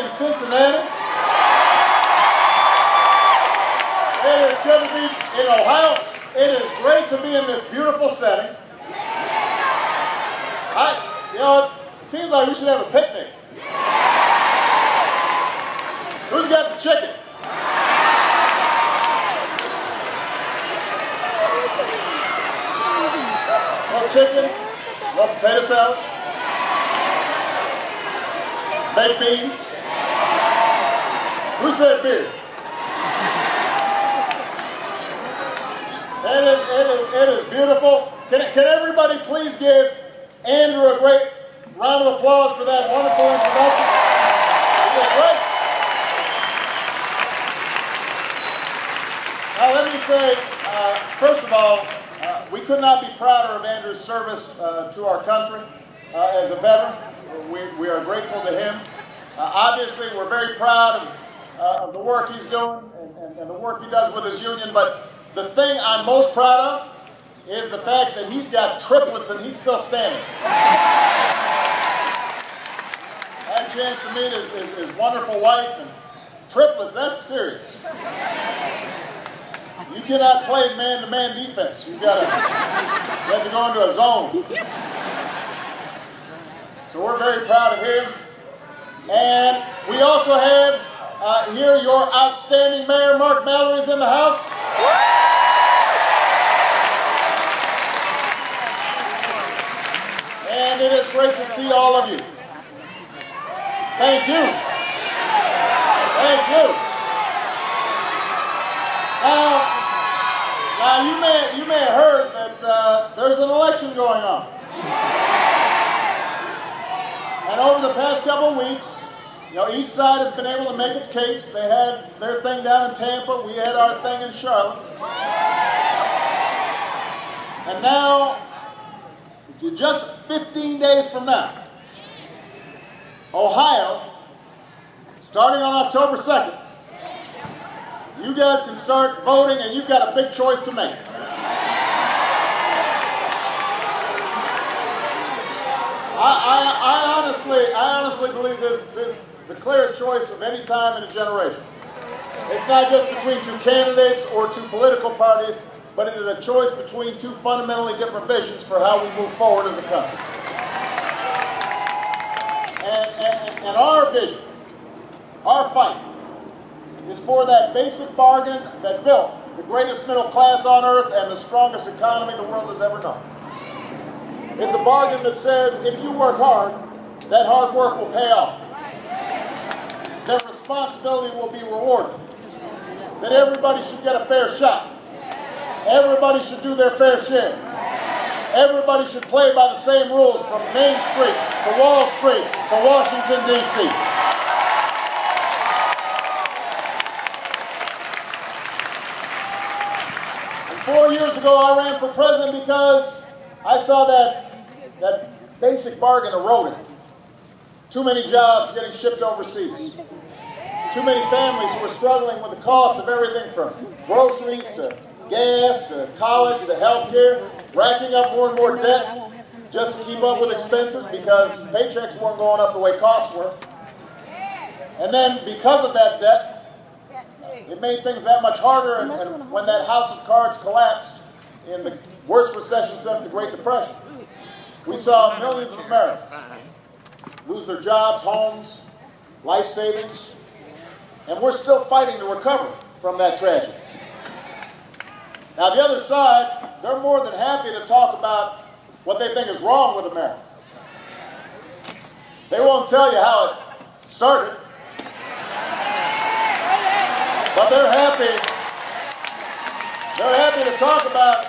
in Cincinnati. It is good to be in Ohio. It is great to be in this beautiful setting. It seems like we should have a picnic. Who's got the chicken? No chicken, no potato salad, baked beans. Who said beer? It is beautiful. Can everybody please give Andrew a great round of applause for that wonderful introduction? It was great. Now let me say, first of all, we could not be prouder of Andrew's service to our country as a veteran. We are grateful to him. Obviously, we're very proud of the work he's doing and the work he does with his union, but the thing I'm most proud of is the fact that he's got triplets and he's still standing. I had a chance to meet his wonderful wife, and triplets, that's serious. You cannot play man-to-man defense. You have to go into a zone. So we're very proud of him. And we also have here your outstanding mayor, Mark Mallory, is in the house. And it is great to see all of you. Thank you. Thank you. Now you may have heard that there's an election going on. And over the past couple of weeks, each side has been able to make its case. They had their thing down in Tampa. We had our thing in Charlotte. And now, just 15 days from now, Ohio, starting on October 2nd, you guys can start voting, and you've got a big choice to make. I honestly believe this is the clearest choice of any time in a generation. It's not just between two candidates or two political parties, but it is a choice between two fundamentally different visions for how we move forward as a country. And our vision, our fight, is for that basic bargain that built the greatest middle class on earth and the strongest economy the world has ever known. It's a bargain that says if you work hard, that hard work will pay off. That responsibility will be rewarded. That everybody should get a fair shot. Everybody should do their fair share. Everybody should play by the same rules from Main Street to Wall Street to Washington, D.C. And 4 years ago, I ran for president because I saw that basic bargain eroding. Too many jobs getting shipped overseas. Too many families who were struggling with the cost of everything from groceries to gas to college to health care, racking up more and more debt just to keep up with expenses because paychecks weren't going up the way costs were. And then because of that debt, it made things that much harder, and when that house of cards collapsed in the worst recession since the Great Depression, we saw millions of Americans lose their jobs, homes, life savings, and we're still fighting to recover from that tragedy. Now, the other side, they're more than happy to talk about what they think is wrong with America. They won't tell you how it started, but they're happy to talk about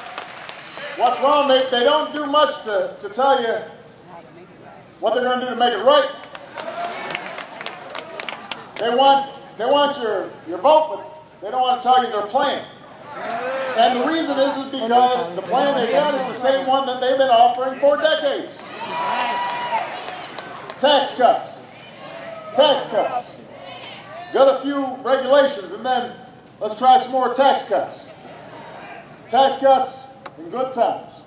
what's wrong. They don't do much to tell you what they're going to do to make it right. They want your vote, but they don't want to tell you their plan. And the reason is because the plan they've got is the same one that they've been offering for decades. Tax cuts. Tax cuts. Got a few regulations, and then let's try some more tax cuts. Tax cuts in good times.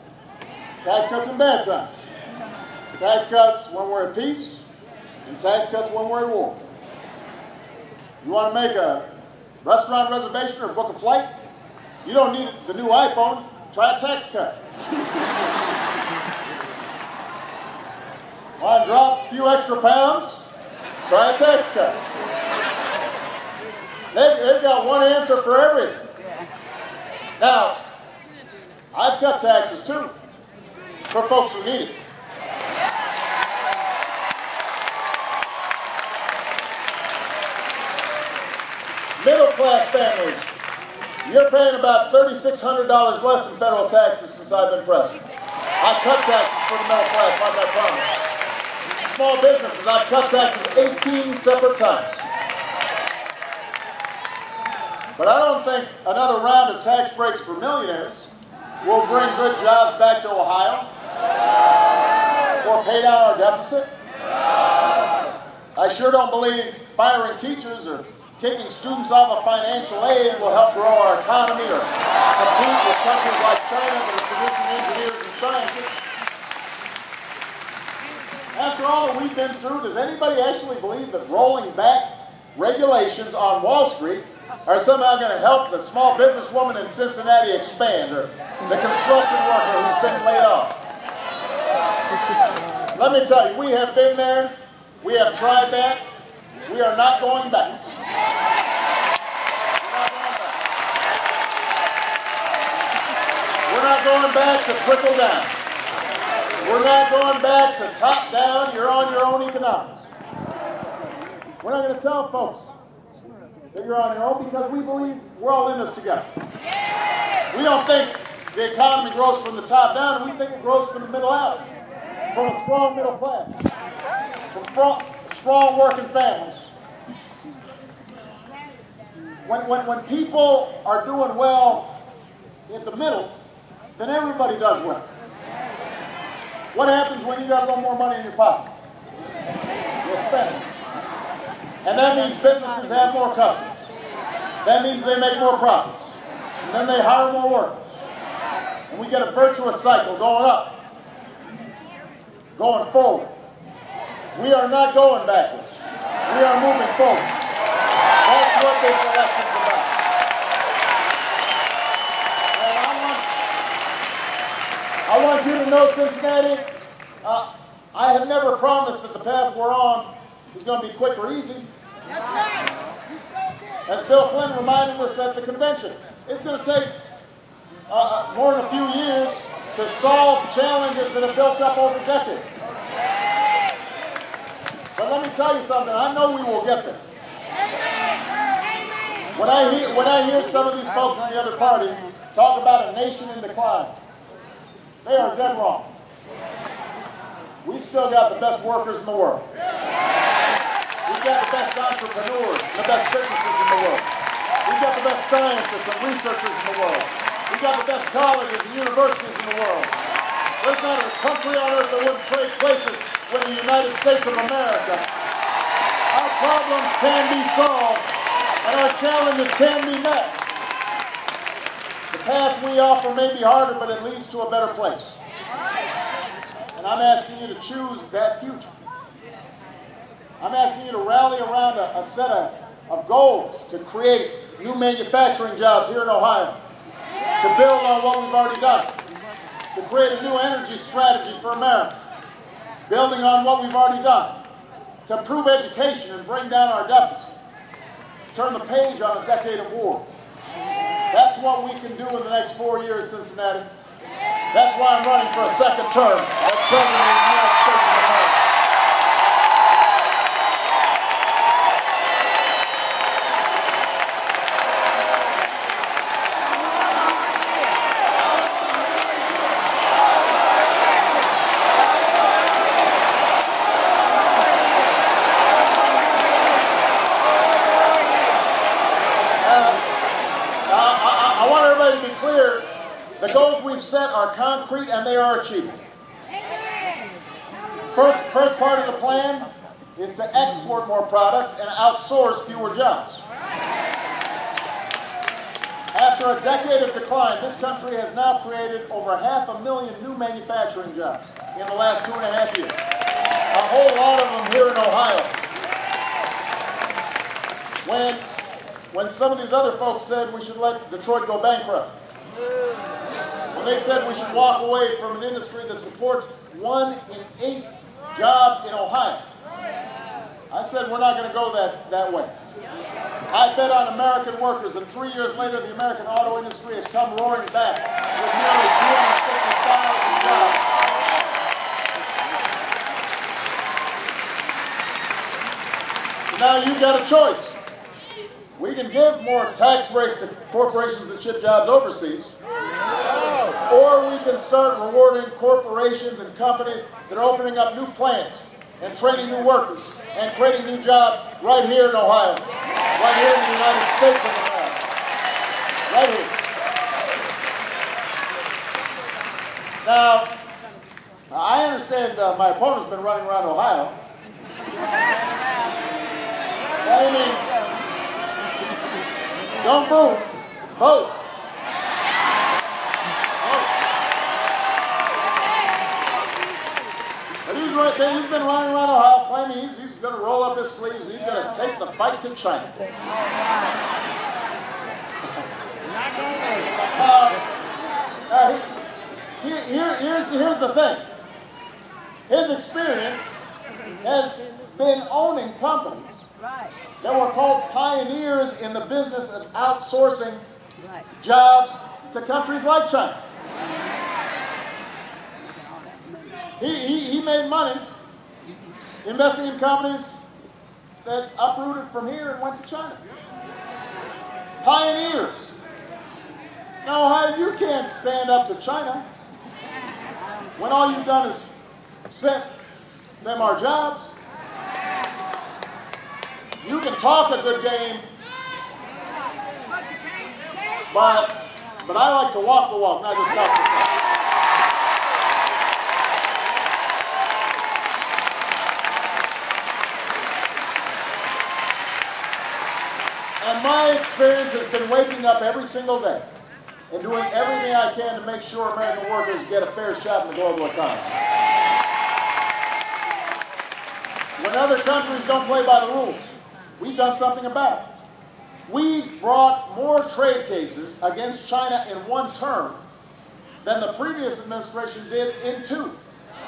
Tax cuts in bad times. Tax cuts when we're at peace, and tax cuts when we're at war. You want to make a restaurant reservation or book a flight? You don't need the new iPhone. Try a tax cut. Want to drop a few extra pounds? Try a tax cut. They've got one answer for everything. Now, I've cut taxes too, for folks who need it. Middle-class families, you're paying about $3,600 less in federal taxes since I've been president. I've cut taxes for the middle class, like I promised. Small businesses, I've cut taxes 18 separate times. But I don't think another round of tax breaks for millionaires will bring good jobs back to Ohio or pay down our deficit. I sure don't believe firing teachers or taking students off of financial aid will help grow our economy or compete with countries like China that are producing engineers and scientists. After all that we've been through, does anybody actually believe that rolling back regulations on Wall Street are somehow going to help the small businesswoman in Cincinnati expand, or the construction worker who's been laid off? Let me tell you, we have been there. We have tried that. We are not going back. We're not going back to trickle down. We're not going back to top down, you're on your own economics. We're not going to tell folks that you're on your own because we believe we're all in this together. We don't think the economy grows from the top down, we think it grows from the middle out, from a strong middle class, from strong working families. When people are doing well in the middle, then everybody does well. What happens when you got a little more money in your pocket? You'll spend it. And that means businesses have more customers. That means they make more profits. And then they hire more workers. And we get a virtuous cycle going up, going forward. We are not going backwards. We are moving forward. That's what this election's about. I want you to know, Cincinnati, I have never promised that the path we're on is going to be quick or easy. That's right. As Bill Clinton reminded us at the convention, it's going to take more than a few years to solve challenges that have built up over decades. But let me tell you something, I know we will get there. When I hear some of these folks in the other party talk about a nation in decline, they are dead wrong. We've still got the best workers in the world. We've got the best entrepreneurs and the best businesses in the world. We've got the best scientists and researchers in the world. We've got the best colleges and universities in the world. There's not a country on earth that wouldn't trade places with the United States of America. Our problems can be solved and our challenges can be met. The path we offer may be harder, but it leads to a better place. And I'm asking you to choose that future. I'm asking you to rally around a set of goals to create new manufacturing jobs here in Ohio, to build on what we've already done, to create a new energy strategy for America, building on what we've already done, to improve education and bring down our deficit, turn the page on a decade of war. That's what we can do in the next 4 years, Cincinnati. That's why I'm running for a second term as President of the United States of America. I want everybody to be clear. The goals we've set are concrete and they are achievable. First part of the plan is to export more products and outsource fewer jobs. After a decade of decline, this country has now created over 500,000 new manufacturing jobs in the last 2.5 years. A whole lot of them here in Ohio. when some of these other folks said we should let Detroit go bankrupt, when they said we should walk away from an industry that supports 1 in 8 jobs in Ohio, I said we're not going to go that way. I bet on American workers, and 3 years later the American auto industry has come roaring back with nearly 250,000 jobs. Now you've got a choice. We can give more tax breaks to corporations that ship jobs overseas, or we can start rewarding corporations and companies that are opening up new plants and training new workers and creating new jobs right here in Ohio, right here in the United States of America, right here. Now, I understand my opponent's been running around Ohio. I mean, don't move, vote. But he's been running around Ohio claiming he's going to roll up his sleeves and he's going to take the fight to China. Here's the thing. His experience has been owning companies that were called pioneers in the business of outsourcing jobs to countries like China. He made money investing in companies that uprooted from here and went to China. Pioneers. Now, Ohio, you can't stand up to China when all you've done is sent them our jobs. You can talk a good game, but I like to walk the walk, not just talk the talk. And my experience has been waking up every single day and doing everything I can to make sure American workers get a fair shot in the global economy. When other countries don't play by the rules, we've done something about it. We brought more trade cases against China in 1 term than the previous administration did in 2.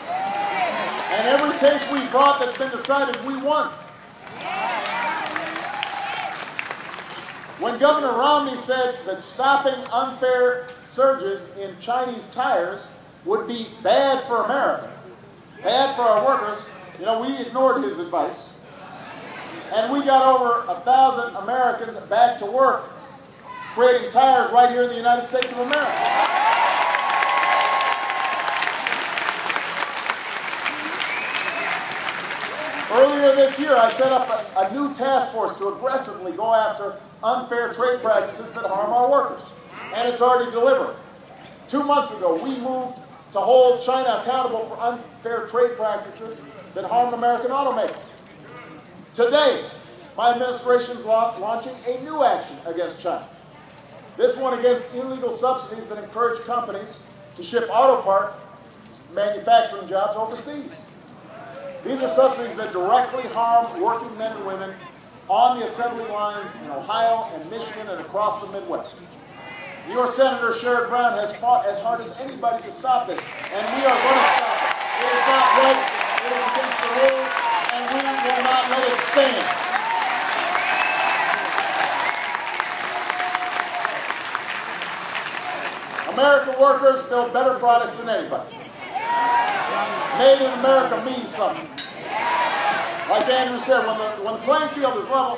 And every case we brought that's been decided, we won. When Governor Romney said that stopping unfair surges in Chinese tires would be bad for America, bad for our workers, you know, we ignored his advice. And we got over 1,000 Americans back to work creating tires right here in the United States of America. Earlier this year, I set up a new task force to aggressively go after unfair trade practices that harm our workers. And it's already delivered. 2 months ago, we moved to hold China accountable for unfair trade practices that harm American automakers. Today, my administration is launching a new action against China. This one against illegal subsidies that encourage companies to ship auto part manufacturing jobs overseas. These are subsidies that directly harm working men and women on the assembly lines in Ohio and Michigan and across the Midwest. Your Senator Sherrod Brown has fought as hard as anybody to stop this, and we are going to stop it. It is not right, it is against the rules, and we will not let it stand. American workers build better products than anybody. Made in America means something. Like Andrew said, when the playing field is level,